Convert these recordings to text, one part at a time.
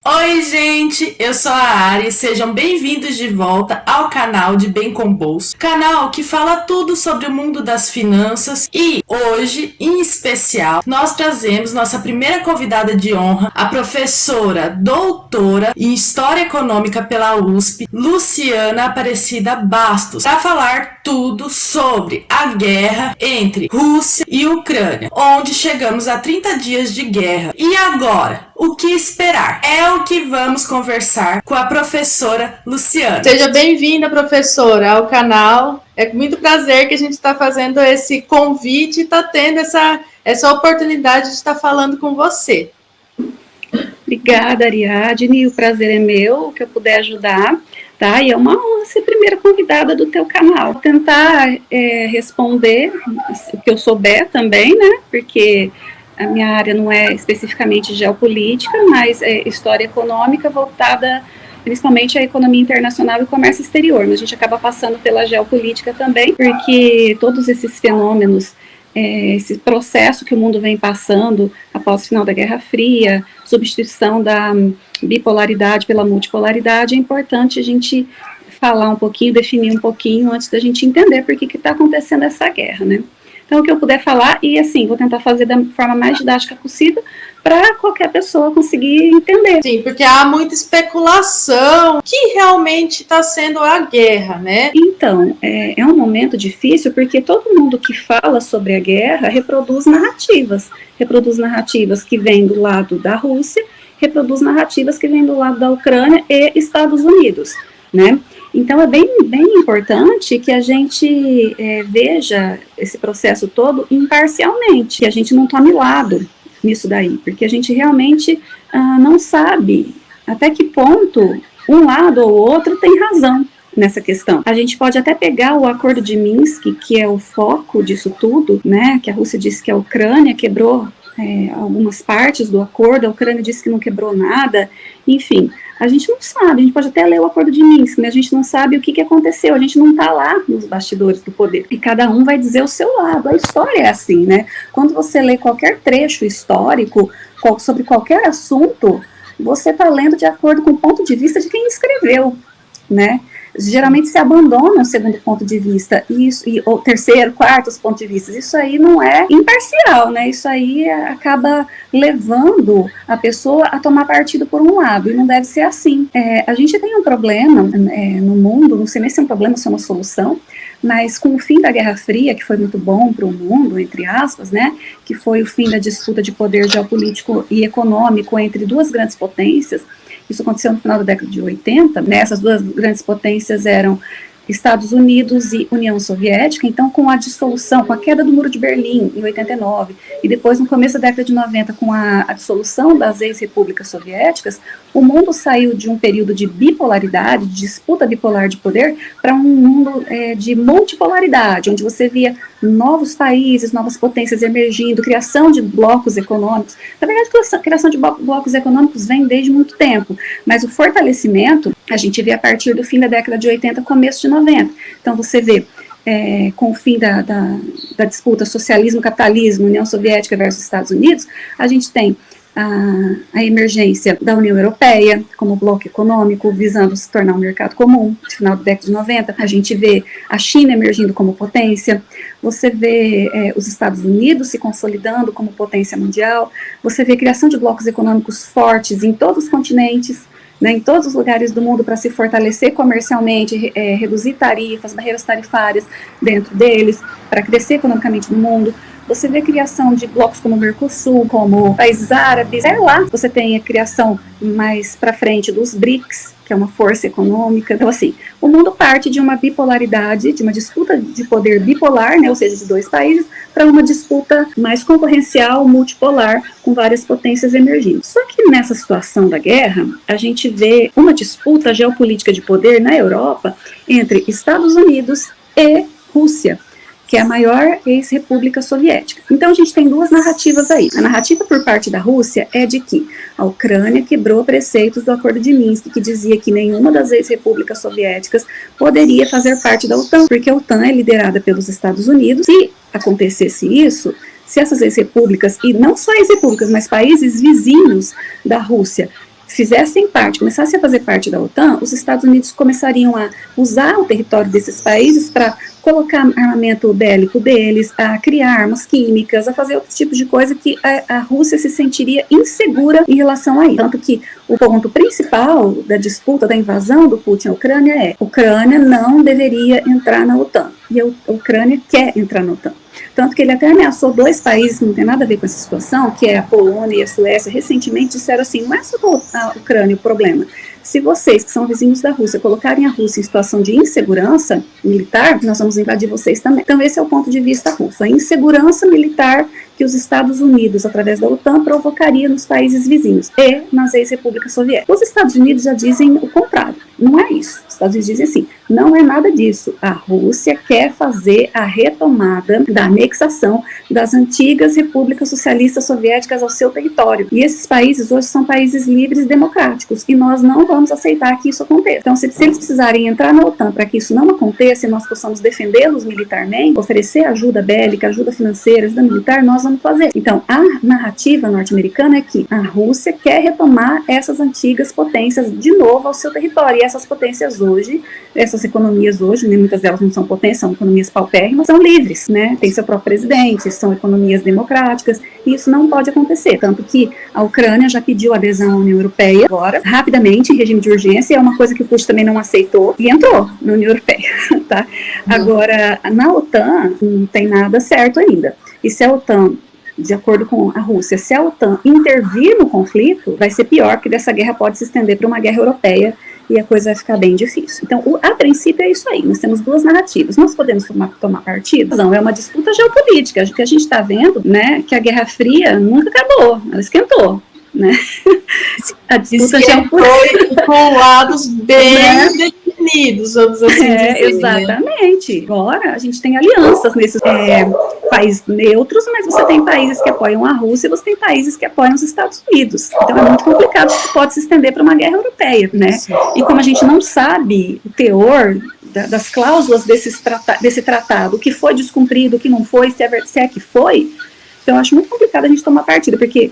Oi, gente, eu sou a Ari, sejam bem-vindos de volta ao canal de Bem com Bolso, canal que fala tudo sobre o mundo das finanças e hoje, em especial, nós trazemos nossa primeira convidada de honra, a professora doutora em História Econômica pela USP, Luciana Aparecida Bastos, para falar tudo sobre a guerra entre Rússia e Ucrânia, onde chegamos a 30 dias de guerra. E agora? O que esperar? É o que vamos conversar com a professora Luciana. Seja bem-vinda, professora, ao canal. É com muito prazer que a gente está fazendo esse convite e está tendo essa oportunidade de estar falando com você. Obrigada, Ariadne, o prazer é meu, que eu puder ajudar, tá? E é uma honra ser primeira convidada do teu canal. Vou tentar responder o que eu souber também, né? Porque a minha área não é especificamente geopolítica, mas é história econômica voltada principalmente à economia internacional e comércio exterior. Mas a gente acaba passando pela geopolítica também, porque todos esses fenômenos, esse processo que o mundo vem passando após o final da Guerra Fria, substituição da bipolaridade pela multipolaridade, é importante a gente falar um pouquinho, definir um pouquinho antes da gente entender por que está acontecendo essa guerra, né? Então, o que eu puder falar, e assim, vou tentar fazer da forma mais didática possível, para qualquer pessoa conseguir entender. Sim, porque há muita especulação. O que realmente está sendo a guerra, né? Então, é um momento difícil, porque todo mundo que fala sobre a guerra reproduz narrativas que vêm do lado da Rússia, reproduz narrativas que vêm do lado da Ucrânia e Estados Unidos, né? Então, é bem importante que a gente veja esse processo todo imparcialmente, que a gente não tome lado nisso daí, porque a gente realmente não sabe até que ponto um lado ou outro tem razão nessa questão. A gente pode até pegar o Acordo de Minsk, que é o foco disso tudo, né, que a Rússia disse que a Ucrânia quebrou algumas partes do acordo, a Ucrânia disse que não quebrou nada, enfim, a gente não sabe, a gente pode até ler o Acordo de Minsk, mas a gente não sabe o que aconteceu, a gente não está lá nos bastidores do poder, e cada um vai dizer o seu lado. A história é assim, né? Quando você lê qualquer trecho histórico sobre qualquer assunto, você está lendo de acordo com o ponto de vista de quem escreveu, né? Geralmente se abandona o segundo ponto de vista, ou terceiro, quarto ponto de vista. Isso aí não é imparcial, né? Isso aí acaba levando a pessoa a tomar partido por um lado, e não deve ser assim. A gente tem um problema no mundo, não sei nem se é um problema, se é uma solução, mas com o fim da Guerra Fria, que foi muito bom para o mundo, entre aspas, né, que foi o fim da disputa de poder geopolítico e econômico entre duas grandes potências. Isso aconteceu no final da década de 80, né? Essas duas grandes potências eram Estados Unidos e União Soviética. Então, com a dissolução, com a queda do Muro de Berlim em 89, e depois no começo da década de 90, com a dissolução das ex-repúblicas soviéticas, o mundo saiu de um período de bipolaridade, de disputa bipolar de poder, para um mundo de multipolaridade, onde você via novos países, novas potências emergindo, criação de blocos econômicos. Na verdade, a criação de blocos econômicos vem desde muito tempo, mas o fortalecimento a gente vê a partir do fim da década de 80, começo de 90. Então, você vê, com o fim da disputa socialismo-capitalismo, União Soviética versus Estados Unidos, a gente tem a emergência da União Europeia como bloco econômico, visando se tornar um mercado comum, no final da década de 90, a gente vê a China emergindo como potência, você vê os Estados Unidos se consolidando como potência mundial, você vê a criação de blocos econômicos fortes em todos os continentes, né, em todos os lugares do mundo, para se fortalecer comercialmente, reduzir tarifas, barreiras tarifárias dentro deles, para crescer economicamente no mundo. Você vê a criação de blocos como o Mercosul, como países árabes. Lá você tem a criação mais para frente dos BRICS, que é uma força econômica. Então, assim, o mundo parte de uma bipolaridade, de uma disputa de poder bipolar, né, ou seja, de dois países, para uma disputa mais concorrencial, multipolar, com várias potências emergindo. Só que nessa situação da guerra, a gente vê uma disputa geopolítica de poder na Europa entre Estados Unidos e Rússia, que é a maior ex-república soviética. Então a gente tem duas narrativas aí. A narrativa por parte da Rússia é de que a Ucrânia quebrou preceitos do Acordo de Minsk, que dizia que nenhuma das ex-repúblicas soviéticas poderia fazer parte da OTAN, porque a OTAN é liderada pelos Estados Unidos. Se acontecesse isso, se essas ex-repúblicas, e não só ex-repúblicas, mas países vizinhos da Rússia, fizessem parte, começassem a fazer parte da OTAN, os Estados Unidos começariam a usar o território desses países para colocar armamento bélico deles, a criar armas químicas, a fazer outros tipos de coisa que a Rússia se sentiria insegura em relação a isso. Tanto que o ponto principal da disputa, da invasão do Putin à Ucrânia é: a Ucrânia não deveria entrar na OTAN, e a Ucrânia quer entrar na OTAN. Tanto que ele até ameaçou 2 países que não tem nada a ver com essa situação, que é a Polônia e a Suécia. Recentemente disseram assim: não é só a Ucrânia o problema. Se vocês, que são vizinhos da Rússia, colocarem a Rússia em situação de insegurança militar, nós vamos invadir vocês também. Então esse é o ponto de vista russo. A insegurança militar que os Estados Unidos, através da OTAN, provocaria nos países vizinhos e nas ex-repúblicas soviéticas. Os Estados Unidos já dizem o contrário. Não é isso. Os Estados Unidos dizem assim: não é nada disso. A Rússia quer fazer a retomada da anexação das antigas repúblicas socialistas soviéticas ao seu território. E esses países hoje são países livres e democráticos, e nós não vamos aceitar que isso aconteça. Então, se eles precisarem entrar na OTAN para que isso não aconteça e nós possamos defendê-los militarmente, oferecer ajuda bélica, ajuda financeira, ajuda militar, nós vamos fazer. Então, a narrativa norte-americana é que a Rússia quer retomar essas antigas potências de novo ao seu território. E essas potências hoje, essas economias hoje, né, muitas delas não são potências, são economias paupérrimas, são livres, né? Tem seu próprio presidente, são economias democráticas, e isso não pode acontecer. Tanto que a Ucrânia já pediu adesão à União Europeia agora, rapidamente, em regime de urgência, é uma coisa que o Putin também não aceitou, e entrou na União Europeia, tá? Agora, na OTAN, não tem nada certo ainda. E se a OTAN, de acordo com a Rússia, se a OTAN intervir no conflito, vai ser pior, porque dessa guerra pode se estender para uma guerra europeia, e a coisa vai ficar bem difícil. Então, a princípio é isso aí, nós temos 2 narrativas. Nós podemos tomar partido? Não, é uma disputa geopolítica. O que a gente está vendo, né, que a Guerra Fria nunca acabou, ela esquentou, né? A disputa geopolítica com lados bem definidos, vamos assim dizer. Exatamente. Né? Agora, a gente tem alianças nesses países neutros, mas você tem países que apoiam a Rússia e você tem países que apoiam os Estados Unidos. Então é muito complicado, isso pode se estender para uma guerra europeia, né? Sim. E como a gente não sabe o teor das cláusulas desse tratado, o que foi descumprido, o que não foi, se é que foi, então eu acho muito complicado a gente tomar partido, porque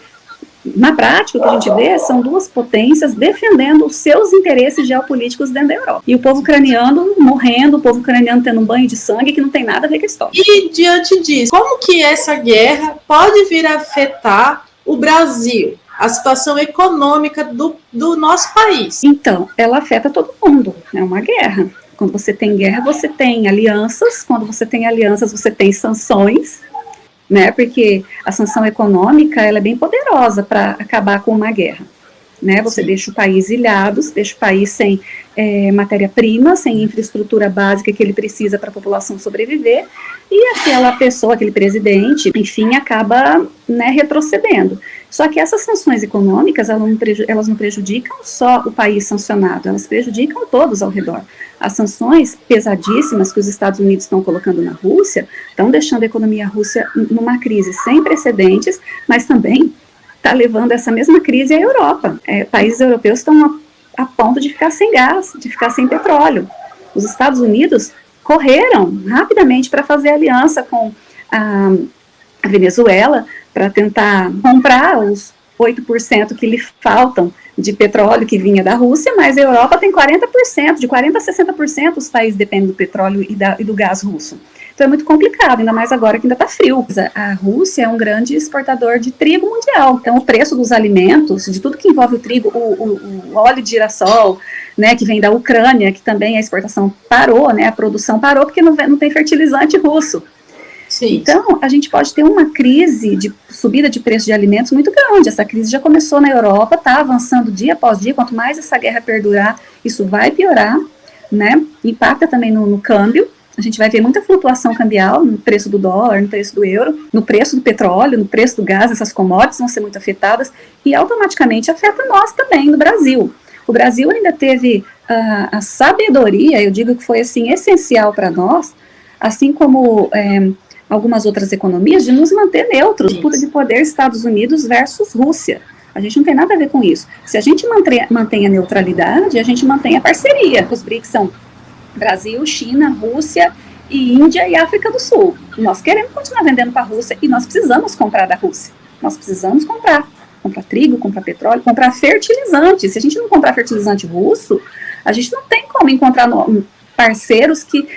na prática, o que a gente vê são 2 potências defendendo os seus interesses geopolíticos dentro da Europa. E o povo ucraniano morrendo, o povo ucraniano tendo um banho de sangue que não tem nada a ver com a história. E diante disso, como que essa guerra pode vir a afetar o Brasil? A situação econômica do nosso país? Então, ela afeta todo mundo. É uma guerra. Quando você tem guerra, você tem alianças. Quando você tem alianças, você tem sanções. Né, porque a sanção econômica ela é bem poderosa para acabar com uma guerra. Né, você deixa o país ilhado, deixa o país sem matéria-prima, sem infraestrutura básica que ele precisa para a população sobreviver, e aquela pessoa, aquele presidente, enfim, acaba, né, retrocedendo. Só que essas sanções econômicas, elas não prejudicam só o país sancionado, elas prejudicam todos ao redor. As sanções pesadíssimas que os Estados Unidos estão colocando na Rússia, estão deixando a economia russa numa crise sem precedentes, mas também está levando essa mesma crise à Europa. Países europeus estão a ponto de ficar sem gás, de ficar sem petróleo. Os Estados Unidos correram rapidamente para fazer aliança com a Venezuela, para tentar comprar os 8% que lhe faltam de petróleo que vinha da Rússia, mas a Europa tem 40%, de 40% a 60% os países dependem do petróleo e do gás russo. Então é muito complicado, ainda mais agora que ainda está frio. A Rússia é um grande exportador de trigo mundial, então o preço dos alimentos, de tudo que envolve o trigo, o óleo de girassol, né, que vem da Ucrânia, que também a exportação parou, né, a produção parou porque não tem fertilizante russo. Sim. Então, a gente pode ter uma crise de subida de preço de alimentos muito grande. Essa crise já começou na Europa, está avançando dia após dia. Quanto mais essa guerra perdurar, isso vai piorar, né? Impacta também no câmbio. A gente vai ver muita flutuação cambial no preço do dólar, no preço do euro, no preço do petróleo, no preço do gás. Essas commodities vão ser muito afetadas e automaticamente afeta nós também no Brasil. O Brasil ainda teve a sabedoria, eu digo que foi assim essencial para nós, assim como algumas outras economias, de nos manter neutros, disputa de poder Estados Unidos versus Rússia. A gente não tem nada a ver com isso. Se a gente mantém a neutralidade, a gente mantém a parceria. Os BRICS são Brasil, China, Rússia, e Índia e África do Sul. Nós queremos continuar vendendo para a Rússia e nós precisamos comprar da Rússia. Nós precisamos comprar. comprar trigo, comprar petróleo, comprar fertilizante. Se a gente não comprar fertilizante russo, a gente não tem como encontrar parceiros que,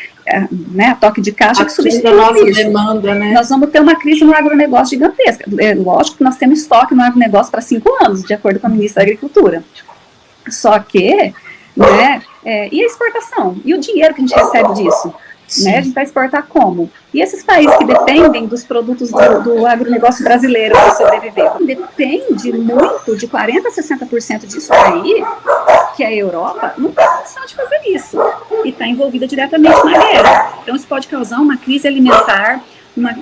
né, a toque de caixa que substituam isso. Demanda, né? Nós vamos ter uma crise no agronegócio gigantesca. É lógico que nós temos estoque no agronegócio para 5 anos, de acordo com a ministra da Agricultura. Só que, né, e a exportação? E o dinheiro que a gente recebe disso? Né, a gente vai exportar como? E esses países que dependem dos produtos do agronegócio brasileiro para sobreviver, depende muito, de 40% a 60% disso aí, que é a Europa, não tem condição de fazer isso. E está envolvida diretamente na guerra. Então isso pode causar uma crise alimentar, uma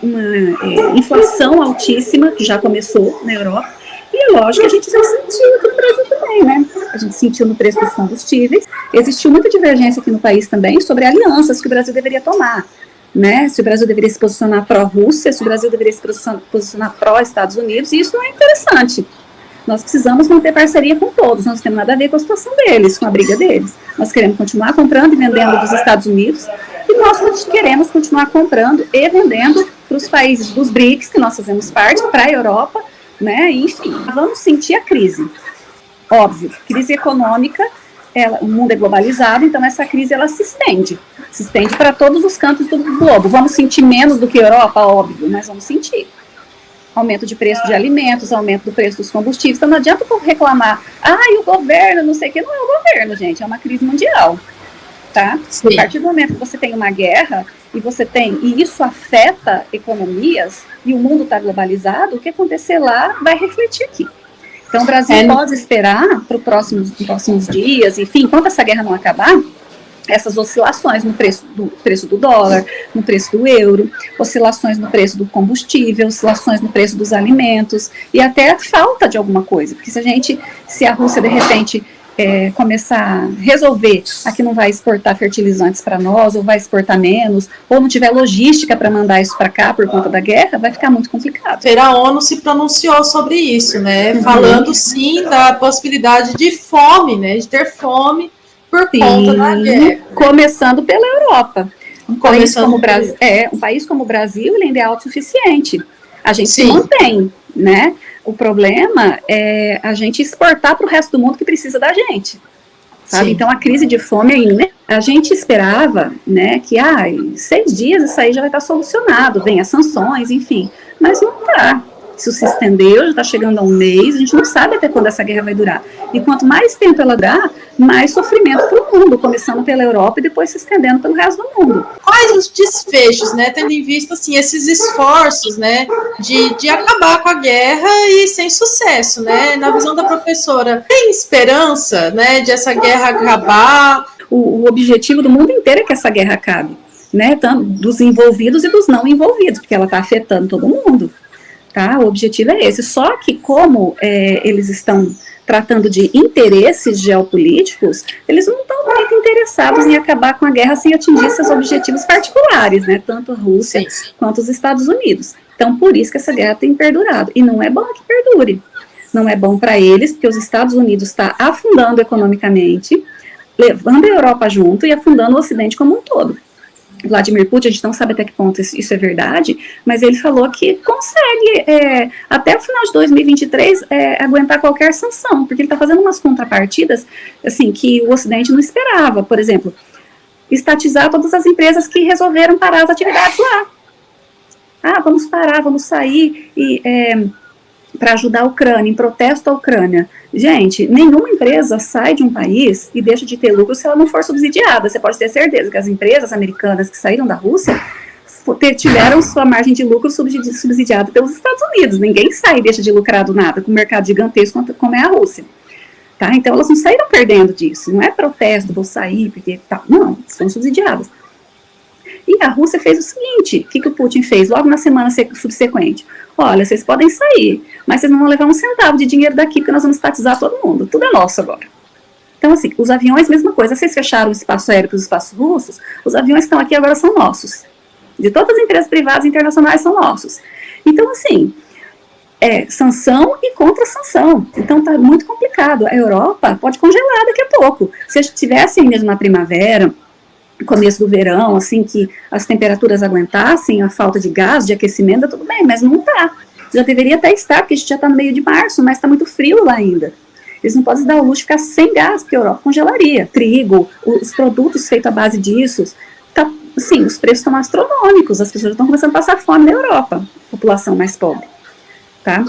inflação altíssima, que já começou na Europa. E é lógico que a gente já sentiu aqui no Brasil também, né? A gente sentiu no preço dos combustíveis. Existiu muita divergência aqui no país também sobre alianças que o Brasil deveria tomar, né? Se o Brasil deveria se posicionar pró-Rússia, se o Brasil deveria se posicionar pró-Estados Unidos, e isso não é interessante. Nós precisamos manter parceria com todos, nós não temos nada a ver com a situação deles, com a briga deles. Nós queremos continuar comprando e vendendo dos Estados Unidos, e nós queremos continuar comprando e vendendo para os países dos BRICS, que nós fazemos parte, para a Europa, né? Enfim, vamos sentir a crise. Óbvio, crise econômica, o mundo é globalizado, então essa crise ela se estende para todos os cantos do globo. Vamos sentir menos do que a Europa, óbvio, mas vamos sentir. Aumento de preço de alimentos, aumento do preço dos combustíveis, então não adianta o povo reclamar, e o governo, não sei o que, não é o governo, gente, é uma crise mundial, tá? Sim. A partir do momento que você tem uma guerra, e isso afeta economias, e o mundo está globalizado, o que acontecer lá vai refletir aqui. Então o Brasil pode esperar para os próximos dias, enfim, enquanto essa guerra não acabar, essas oscilações no preço do dólar, no preço do euro, oscilações no preço do combustível, oscilações no preço dos alimentos, e até a falta de alguma coisa, porque se a Rússia de repente começar a resolver, aqui não vai exportar fertilizantes para nós, ou vai exportar menos, ou não tiver logística para mandar isso para cá por conta da guerra, vai ficar muito complicado. A ONU se pronunciou sobre isso, né, falando sim da possibilidade de fome, né, de ter fome por conta da guerra. Começando pela Europa. Um país como o Brasil, ele ainda é autossuficiente. A gente se mantém, né? O problema é a gente exportar para o resto do mundo que precisa da gente, sabe? Sim. Então a crise de fome ainda, a gente esperava, né, que em 6 dias isso aí já vai estar solucionado, vem as sanções, enfim, mas não está. Isso se estendeu, já está chegando a 1 mês, a gente não sabe até quando essa guerra vai durar. E quanto mais tempo ela durar, mais sofrimento para o mundo, começando pela Europa e depois se estendendo pelo resto do mundo. Quais os desfechos, né, tendo em vista assim, esses esforços, né, de acabar com a guerra e sem sucesso, né? Na visão da professora, tem esperança, né, de essa guerra acabar? O objetivo do mundo inteiro é que essa guerra acabe, né, tanto dos envolvidos e dos não envolvidos, porque ela está afetando todo mundo. Tá? O objetivo é esse, só que como eles estão tratando de interesses geopolíticos, eles não estão muito interessados em acabar com a guerra sem atingir seus objetivos particulares, né? Tanto a Rússia quanto os Estados Unidos. Então, por isso que essa guerra tem perdurado, e não é bom que perdure. Não é bom para eles, porque os Estados Unidos está afundando economicamente, levando a Europa junto e afundando o Ocidente como um todo. Vladimir Putin, a gente não sabe até que ponto isso é verdade, mas ele falou que consegue, até o final de 2023, aguentar qualquer sanção, porque ele está fazendo umas contrapartidas, assim, que o Ocidente não esperava. Por exemplo, estatizar todas as empresas que resolveram parar as atividades lá. Vamos parar, vamos sair para ajudar a Ucrânia, em protesto à Ucrânia. Gente, nenhuma empresa sai de um país e deixa de ter lucro se ela não for subsidiada. Você pode ter certeza que as empresas americanas que saíram da Rússia tiveram sua margem de lucro subsidiada pelos Estados Unidos. Ninguém sai e deixa de lucrar do nada com um mercado gigantesco como é a Rússia. Tá? Então elas não saíram perdendo disso. Não é protesto, vou sair, porque não, são subsidiadas. E a Rússia fez o seguinte, o que o Putin fez logo na semana subsequente? Olha, vocês podem sair, mas vocês não vão levar um centavo de dinheiro daqui, porque nós vamos estatizar todo mundo, tudo é nosso agora. Então, assim, os aviões, mesma coisa, vocês fecharam o espaço aéreo para os espaços russos, os aviões que estão aqui agora são nossos. De todas as empresas privadas internacionais são nossos. Então, assim, sanção e contra-sanção. Então, está muito complicado. A Europa pode congelar daqui a pouco. Se tivesse mesmo na primavera, começo do verão, assim, que as temperaturas aguentassem, a falta de gás, de aquecimento, tudo bem, mas não está. Já deveria até estar, porque a gente já está no meio de março, mas está muito frio lá ainda. Eles não podem se dar o luxo de ficar sem gás, porque a Europa congelaria. Trigo, os produtos feitos à base disso, tá, assim, os preços estão astronômicos, as pessoas estão começando a passar fome na Europa, população mais pobre, tá?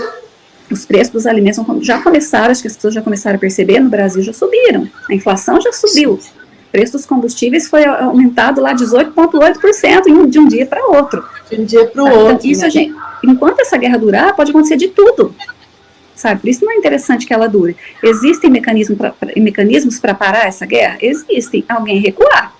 Os preços dos alimentos já começaram, acho que as pessoas já começaram a perceber, no Brasil já subiram, a inflação já subiu, o preço dos combustíveis foi aumentado lá 18,8% de um dia para outro. De um dia para o Então, outro. isso, né? gente, enquanto essa guerra durar, pode acontecer de tudo. Sabe? Por isso não é interessante que ela dure. Existem mecanismos para parar essa guerra? Existem. Alguém recuar.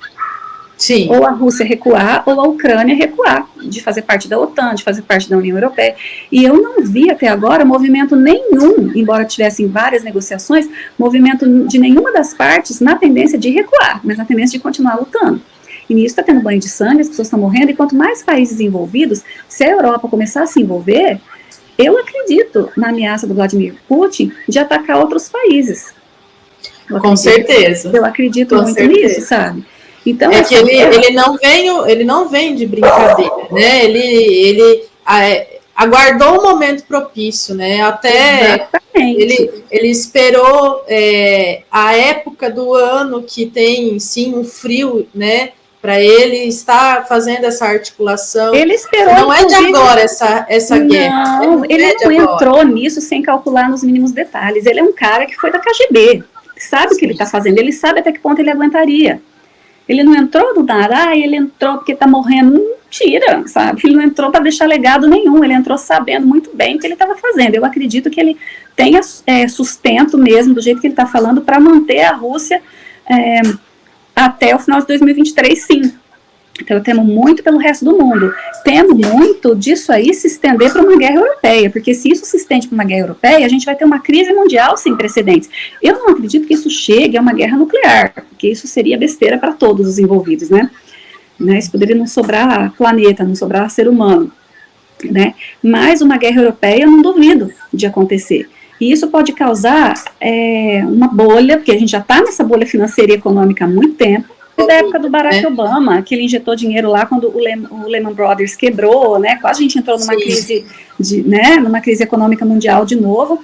Sim. Ou a Rússia recuar, ou a Ucrânia recuar, de fazer parte da OTAN, de fazer parte da União Europeia. E eu não vi até agora movimento nenhum, embora tivessem várias negociações, movimento de nenhuma das partes na tendência de recuar, mas na tendência de continuar lutando. E nisso está tendo banho de sangue, as pessoas estão morrendo, e quanto mais países envolvidos, se a Europa começar a se envolver, eu acredito na ameaça do Vladimir Putin de atacar outros países. Com certeza. Eu acredito Com muito certeza. nisso, sabe? Então, é que ele não vem de brincadeira, né? Ele aguardou o momento propício, né? Até ele esperou a época do ano que tem, sim, um frio, né? Para ele estar fazendo essa articulação. Ele esperou. Não é de agora essa guerra. Não, ele não entrou nisso sem calcular nos mínimos detalhes. Ele é um cara que foi da KGB, sabe o que ele está fazendo, ele sabe até que ponto ele aguentaria. Ele não entrou do nada, ele entrou porque está morrendo. Mentira, sabe? Ele não entrou para deixar legado nenhum, ele entrou sabendo muito bem o que ele estava fazendo. Eu acredito que ele tenha sustento mesmo, do jeito que ele está falando, para manter a Rússia até o final de 2023, sim. Então eu temo muito pelo resto do mundo. Temo muito disso aí se estender para uma guerra europeia, porque se isso se estende para uma guerra europeia, a gente vai ter uma crise mundial sem precedentes. Eu não acredito que isso chegue a uma guerra nuclear, porque isso seria besteira para todos os envolvidos, né? Isso poderia não sobrar planeta, não sobrar ser humano, né? Mas uma guerra europeia eu não duvido de acontecer. E isso pode causar uma bolha, porque a gente já está nessa bolha financeira e econômica há muito tempo, desde a época do Barack Obama, que ele injetou dinheiro lá quando o Lehman Brothers quebrou, né? Quase a gente entrou numa crise, numa crise econômica mundial de novo.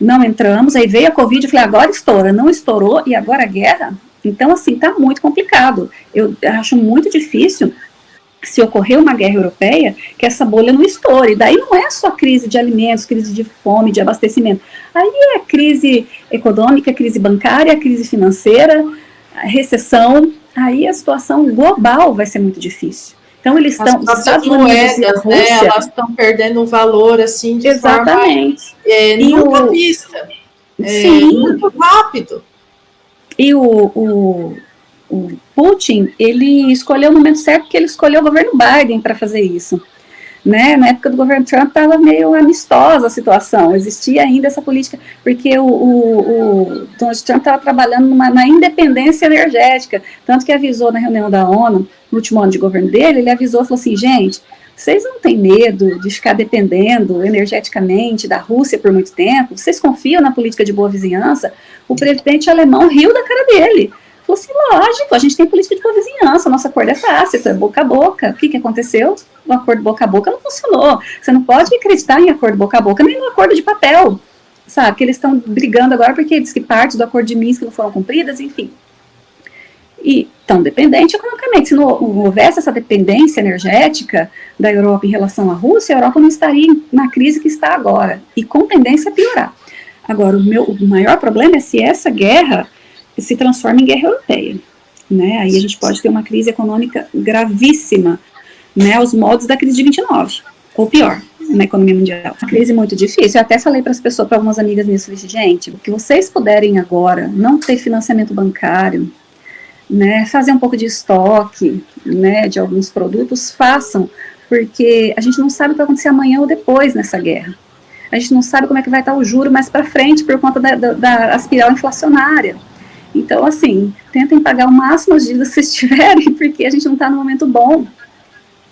Não entramos, aí veio a Covid e falei, agora estoura. Não estourou, e agora a guerra? Então, assim, está muito complicado. Eu acho muito difícil, se ocorrer uma guerra europeia, que essa bolha não estoure. Daí não é só crise de alimentos, crise de fome, de abastecimento. Aí é crise econômica, crise bancária, crise financeira, recessão. Aí a situação global vai ser muito difícil. Então eles estão... As moedas, né, elas estão perdendo um valor, assim, de exatamente. Forma nunca vista. Muito rápido. E o Putin, ele escolheu o momento certo, porque ele escolheu o governo Biden para fazer isso. Né? Na época do governo Trump estava meio amistosa a situação, existia ainda essa política, porque o Donald Trump estava trabalhando na independência energética, tanto que avisou na reunião da ONU, no último ano de governo dele, ele avisou, falou assim, gente, vocês não têm medo de ficar dependendo energeticamente da Rússia por muito tempo? Vocês confiam na política de boa vizinhança? O presidente alemão riu da cara dele. Falou assim, lógico, a gente tem política de boa vizinhança, o nosso acordo é tácito, é boca a boca. O que aconteceu? O acordo boca a boca não funcionou. Você não pode acreditar em acordo boca a boca, nem no acordo de papel, sabe? Que eles estão brigando agora porque diz que partes do acordo de Minsk não foram cumpridas, enfim. E tão dependente economicamente. Se não houvesse essa dependência energética da Europa em relação à Rússia, a Europa não estaria na crise que está agora, e com tendência a piorar. Agora, o maior problema é se essa guerra se transforma em guerra europeia, né? Aí a gente pode ter uma crise econômica gravíssima, né, aos moldes da crise de 29, ou pior, na economia mundial. Uma crise muito difícil. Eu até falei para as pessoas, para algumas amigas minhas, falei, gente, o que vocês puderem agora, não ter financiamento bancário, né, fazer um pouco de estoque, né, de alguns produtos, façam, porque a gente não sabe o que vai acontecer amanhã ou depois nessa guerra. A gente não sabe como é que vai estar o juro mais para frente por conta da espiral inflacionária. Então, assim, tentem pagar o máximo as dívidas que vocês tiverem, porque a gente não está no momento bom,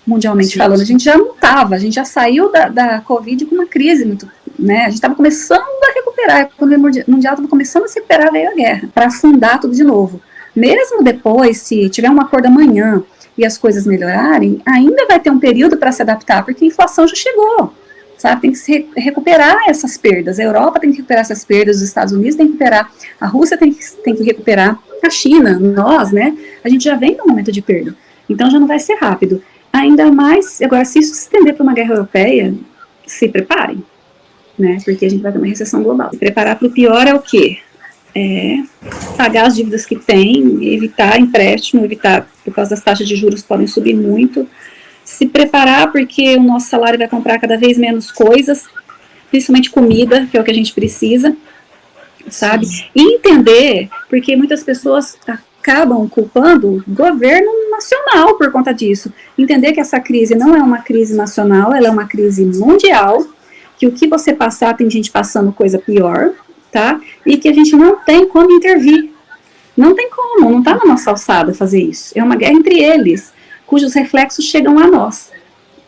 mundialmente falando. A gente já não estava, a gente já saiu da Covid com uma crise muito, né? A gente estava começando a recuperar, a economia mundial estava começando a se recuperar, veio a guerra, para afundar tudo de novo. Mesmo depois, se tiver um acordo amanhã, e as coisas melhorarem, ainda vai ter um período para se adaptar, porque a inflação já chegou, sabe? Tem que se recuperar essas perdas. A Europa tem que recuperar essas perdas, os Estados Unidos tem que recuperar, a Rússia tem que recuperar, a China, nós, né? A gente já vem num momento de perda. Então já não vai ser rápido. Ainda mais, agora, se isso se estender para uma guerra europeia, se preparem, né? Porque a gente vai ter uma recessão global. Se preparar para o pior é o quê? Pagar as dívidas que tem, evitar empréstimo, evitar, por causa das taxas de juros podem subir muito, se preparar porque o nosso salário vai comprar cada vez menos coisas, principalmente comida, que é o que a gente precisa, sabe? E entender, porque muitas pessoas acabam culpando o governo nacional por conta disso. Entender que essa crise não é uma crise nacional, ela é uma crise mundial, que o que você passar, tem gente passando coisa pior, tá? E que a gente não tem como intervir. Não tem como, não está na nossa alçada fazer isso. É uma guerra entre eles, cujos reflexos chegam a nós.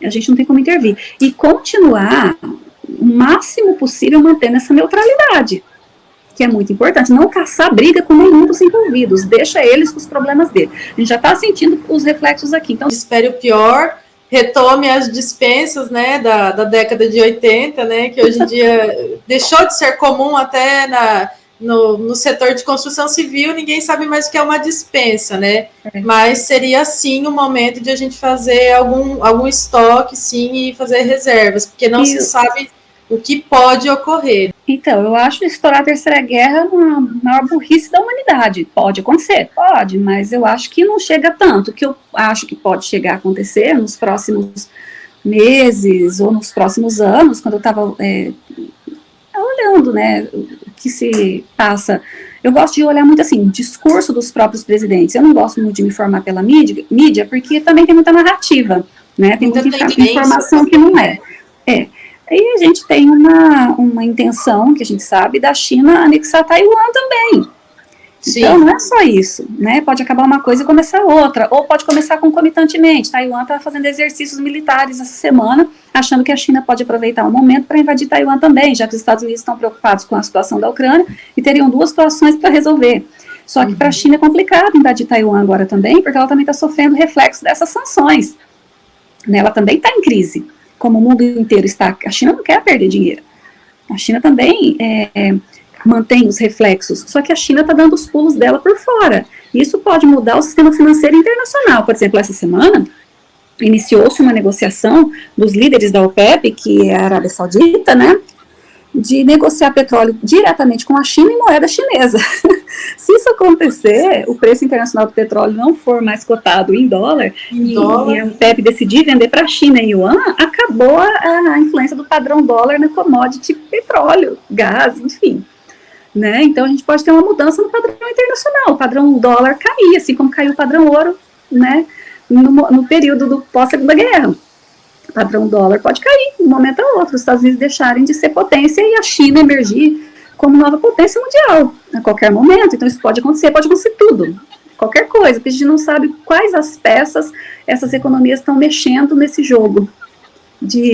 A gente não tem como intervir. E continuar, o máximo possível, mantendo essa neutralidade, que é muito importante. Não caçar briga com nenhum dos envolvidos. Deixa eles com os problemas dele. A gente já está sentindo os reflexos aqui. Então, espere o pior. Retome as dispensas, né, da década de 80, né, que hoje em dia deixou de ser comum até no setor de construção civil, ninguém sabe mais o que é uma dispensa, né, mas seria sim o momento de a gente fazer algum estoque, sim, e fazer reservas, porque não se sabe o que pode ocorrer. Então, eu acho que estourar a Terceira Guerra uma maior burrice da humanidade. Pode acontecer? Pode, mas eu acho que não chega tanto. O que eu acho que pode chegar a acontecer nos próximos meses ou nos próximos anos, quando eu estava olhando, né, o que se passa. Eu gosto de olhar muito assim, o discurso dos próprios presidentes. Eu não gosto muito de me informar pela mídia porque também tem muita narrativa, né? Tem muita informação que não é. E a gente tem uma intenção, que a gente sabe, da China anexar Taiwan também. Sim. Então, não é só isso, né? Pode acabar uma coisa e começar outra, ou pode começar concomitantemente. Taiwan está fazendo exercícios militares essa semana, achando que a China pode aproveitar o momento para invadir Taiwan também, já que os Estados Unidos estão preocupados com a situação da Ucrânia e teriam duas situações para resolver. Só que para a China é complicado invadir Taiwan agora também, porque ela também está sofrendo reflexo dessas sanções. Né? Ela também está em crise. Como o mundo inteiro está, a China não quer perder dinheiro. A China também mantém os reflexos, só que a China está dando os pulos dela por fora. Isso pode mudar o sistema financeiro internacional. Por exemplo, essa semana, iniciou-se uma negociação dos líderes da OPEP, que é a Arábia Saudita, né, de negociar petróleo diretamente com a China em moeda chinesa. Se isso acontecer, o preço internacional do petróleo não for mais cotado em dólar, e a OPEP decidir vender para a China em yuan, acabou a influência do padrão dólar na commodity petróleo, gás, enfim. Né? Então a gente pode ter uma mudança no padrão internacional, o padrão dólar cair, assim como caiu o padrão ouro, né, no período do pós-Segunda Guerra. O padrão dólar pode cair de um momento a outro, os Estados Unidos deixarem de ser potência e a China emergir como nova potência mundial a qualquer momento. Então isso pode acontecer tudo, qualquer coisa, porque a gente não sabe quais as peças essas economias estão mexendo nesse jogo de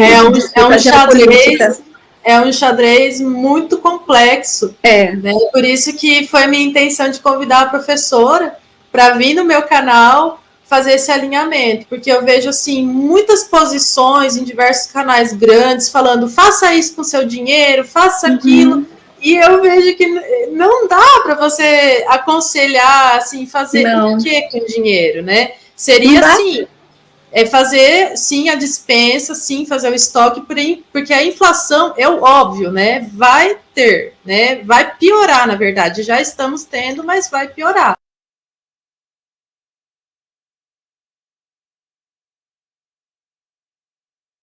é um xadrez muito complexo, né? Por isso que foi a minha intenção de convidar a professora para vir no meu canal fazer esse alinhamento, porque eu vejo assim muitas posições em diversos canais grandes falando faça isso com seu dinheiro, faça aquilo, e eu vejo que não dá para você aconselhar assim, fazer o que com dinheiro, né? Seria assim, fazer sim a dispensa, sim fazer o estoque, porque a inflação é o óbvio, né? Vai ter, né? Vai piorar, na verdade, já estamos tendo, mas vai piorar.